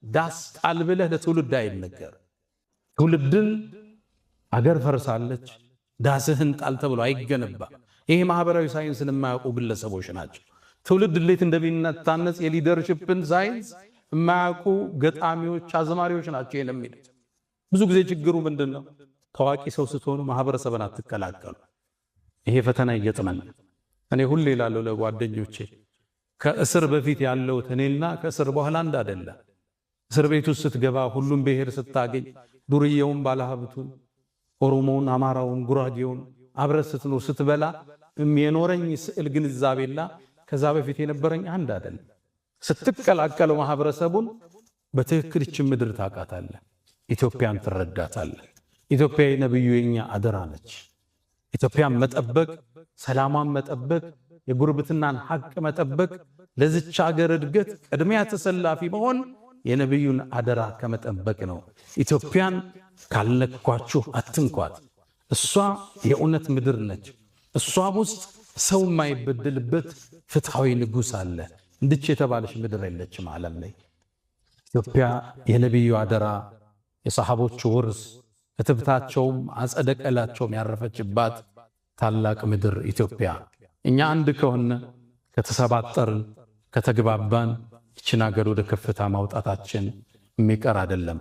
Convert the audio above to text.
ዳስ ጣል ብለህ ለትውልድ አይነገር። ትውልድን አገር ፈርሳለች ዳስህን ጣል ተብሎ አይገነባ። ይሄ ማህበራዊ ሳይንስን የማያውቁ ግለሰቦች ናቸው። ትውልድ እንዴት እንደሚታነጽ የሊደርሺፕን ሳይንስ የማያውቁ ገጣሚዎች፣ አዝማሪዎች ናቸው የሚሉት። ብዙ ጊዜ ችግሩ ምንድነው? ታዋቂ ሰው ስትሆኑ ማህበረሰብን አትቀላቀሉ። ይሄ ፈተና ይገጥመን። እኔ ሁሌ እላለሁ ለጓደኞቼ ከእስር በፊት ያለው እኔና ከእስር በኋላ አንድ አይደለም። እስር ቤት ውስጥ ስትገባ ሁሉም ብሔር ስታገኝ ዱርዬውን፣ ባለሀብቱን፣ ኦሮሞውን፣ አማራውን፣ ጉራጌውን አብረህ ስትኖር ስትበላ የኖረኝ ስዕል ግንዛቤና ከዛ በፊት የነበረኝ አንድ አይደለም። ስትቀላቀለው ማህበረሰቡን በትክክል እቺ ምድር ታውቃታለህ፣ ኢትዮጵያን ትረዳታለህ። ኢትዮጵያ የነብዩ የኛ አደራ ነች። ኢትዮጵያን መጠበቅ፣ ሰላሟን መጠበቅ፣ የጉርብትናን ሐቅ መጠበቅ፣ ለዚች ሀገር እድገት ቅድሚያ ተሰላፊ መሆን የነብዩን አደራ ከመጠበቅ ነው። ኢትዮጵያን ካልነኳችሁ አትንኳት። እሷ የእውነት ምድር ነች። እሷም ውስጥ ሰው የማይበደልበት ፍትሃዊ ንጉሥ አለ። እንድች የተባለች ምድር የለችም ዓለም ላይ። ኢትዮጵያ የነብዩ አደራ፣ የሰሃቦቹ ውርስ፣ እትብታቸውም አጸደቀላቸውም ያረፈችባት ታላቅ ምድር ኢትዮጵያ። እኛ አንድ ከሆነ ከተሰባጠርን፣ ከተግባባን ይችን ሀገር ወደ ከፍታ ማውጣታችን የሚቀር አይደለም።